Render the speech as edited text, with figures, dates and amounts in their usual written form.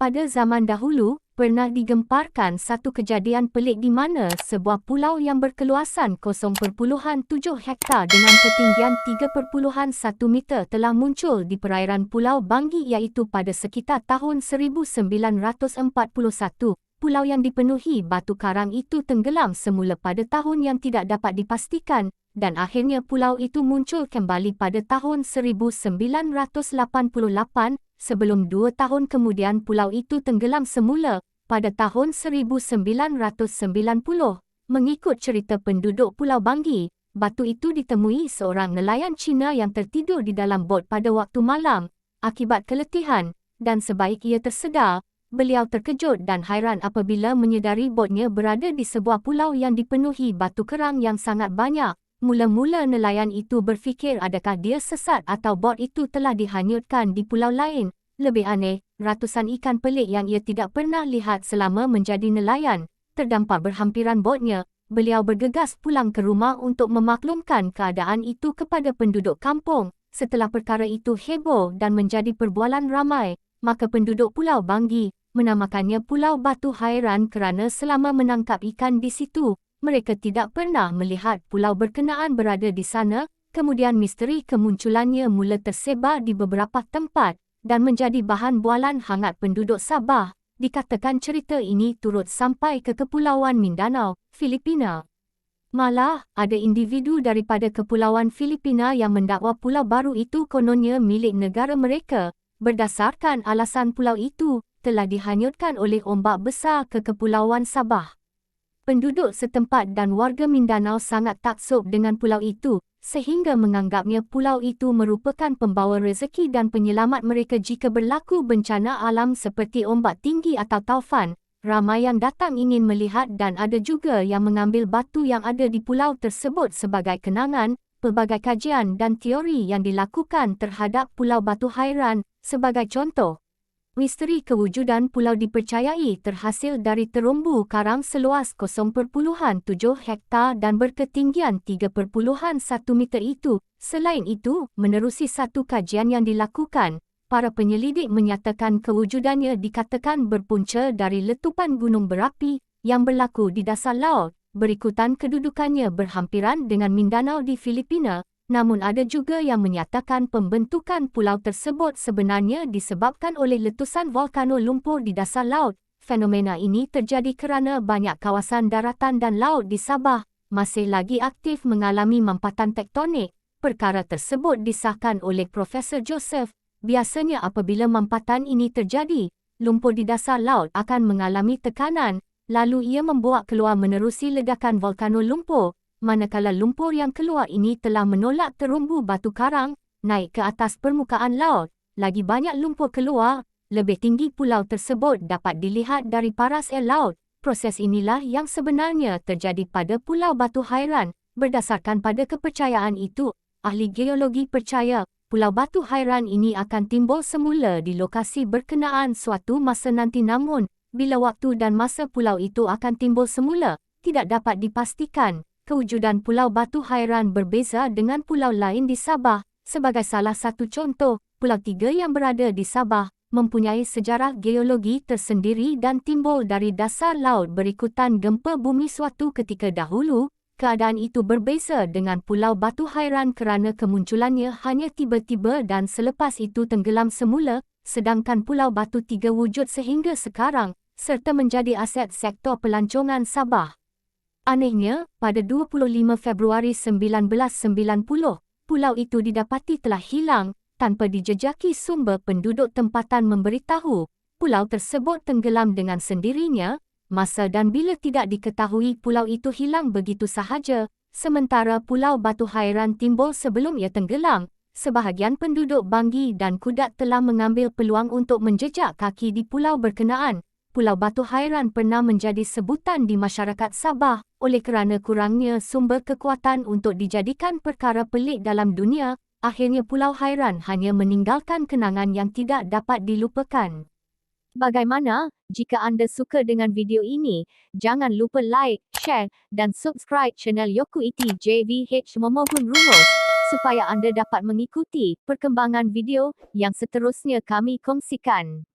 Pada zaman dahulu, pernah digemparkan satu kejadian pelik di mana sebuah pulau yang berkeluasan 0.7 hektar dengan ketinggian 3.1 meter telah muncul di perairan Pulau Banggi iaitu pada sekitar tahun 1941. Pulau yang dipenuhi batu karang itu tenggelam semula pada tahun yang tidak dapat dipastikan dan akhirnya pulau itu muncul kembali pada tahun 1988. Sebelum 2 tahun kemudian pulau itu tenggelam semula pada tahun 1990. Mengikut cerita penduduk Pulau Banggi, batu itu ditemui seorang nelayan Cina yang tertidur di dalam bot pada waktu malam akibat keletihan dan sebaik ia tersedar, beliau terkejut dan hairan apabila menyedari botnya berada di sebuah pulau yang dipenuhi batu kerang yang sangat banyak. Mula-mula nelayan itu berfikir adakah dia sesat atau bot itu telah dihanyutkan di pulau lain. Lebih aneh, ratusan ikan pelik yang ia tidak pernah lihat selama menjadi nelayan terdampar berhampiran botnya. Beliau bergegas pulang ke rumah untuk memaklumkan keadaan itu kepada penduduk kampung. Setelah perkara itu heboh dan menjadi perbualan ramai, maka penduduk Pulau Banggi menamakannya Pulau Batu Hairan kerana selama menangkap ikan di situ, mereka tidak pernah melihat pulau berkenaan berada di sana. Kemudian misteri kemunculannya mula tersebar di beberapa tempat dan menjadi bahan bualan hangat penduduk Sabah. Dikatakan cerita ini turut sampai ke Kepulauan Mindanao, Filipina. Malah, ada individu daripada Kepulauan Filipina yang mendakwa pulau baru itu kononnya milik negara mereka, berdasarkan alasan pulau itu telah dihanyutkan oleh ombak besar ke Kepulauan Sabah. Penduduk setempat dan warga Mindanao sangat taksub dengan pulau itu, sehingga menganggapnya pulau itu merupakan pembawa rezeki dan penyelamat mereka jika berlaku bencana alam seperti ombak tinggi atau taufan. Ramai yang datang ingin melihat dan ada juga yang mengambil batu yang ada di pulau tersebut sebagai kenangan. Pelbagai kajian dan teori yang dilakukan terhadap Pulau Batu Hairan, sebagai contoh. Misteri kewujudan pulau dipercayai terhasil dari terumbu karang seluas 0.7 hektar dan berketinggian 3.1 meter itu. Selain itu, menerusi satu kajian yang dilakukan, para penyelidik menyatakan kewujudannya dikatakan berpunca dari letupan gunung berapi yang berlaku di dasar laut. Berikutan kedudukannya berhampiran dengan Mindanao di Filipina. Namun ada juga yang menyatakan pembentukan pulau tersebut sebenarnya disebabkan oleh letusan volkano lumpur di dasar laut. Fenomena ini terjadi kerana banyak kawasan daratan dan laut di Sabah masih lagi aktif mengalami mampatan tektonik. Perkara tersebut disahkan oleh Profesor Joseph. Biasanya apabila mampatan ini terjadi, lumpur di dasar laut akan mengalami tekanan, lalu ia membuat keluar menerusi ledakan volkano lumpur. Manakala lumpur yang keluar ini telah menolak terumbu batu karang naik ke atas permukaan laut, lagi banyak lumpur keluar, lebih tinggi pulau tersebut dapat dilihat dari paras air laut. Proses inilah yang sebenarnya terjadi pada Pulau Batu Hairan. Berdasarkan pada kepercayaan itu, ahli geologi percaya Pulau Batu Hairan ini akan timbul semula di lokasi berkenaan suatu masa nanti, namun bila waktu dan masa pulau itu akan timbul semula tidak dapat dipastikan. Kewujudan Pulau Batu Hairan berbeza dengan pulau lain di Sabah. Sebagai salah satu contoh, Pulau Tiga yang berada di Sabah mempunyai sejarah geologi tersendiri dan timbul dari dasar laut berikutan gempa bumi suatu ketika dahulu. Keadaan itu berbeza dengan Pulau Batu Hairan kerana kemunculannya hanya tiba-tiba dan selepas itu tenggelam semula, sedangkan Pulau Batu Tiga wujud sehingga sekarang, serta menjadi aset sektor pelancongan Sabah. Anehnya, pada 25 Februari 1990, pulau itu didapati telah hilang, tanpa dijejaki. Sumber penduduk tempatan memberitahu, pulau tersebut tenggelam dengan sendirinya, masa dan bila tidak diketahui pulau itu hilang begitu sahaja, sementara Pulau Batu Hairan timbul sebelum ia tenggelam. Sebahagian penduduk Banggi dan Kudat telah mengambil peluang untuk menjejak kaki di pulau berkenaan. Pulau Batu Hairan pernah menjadi sebutan di masyarakat Sabah oleh kerana kurangnya sumber kekuatan untuk dijadikan perkara pelik dalam dunia. Akhirnya Pulau Hairan hanya meninggalkan kenangan yang tidak dapat dilupakan. Bagaimana? Jika anda suka dengan video ini, jangan lupa like, share, dan subscribe channel Yoku Iti JVH Momohun Rumus, supaya anda dapat mengikuti perkembangan video yang seterusnya kami kongsikan.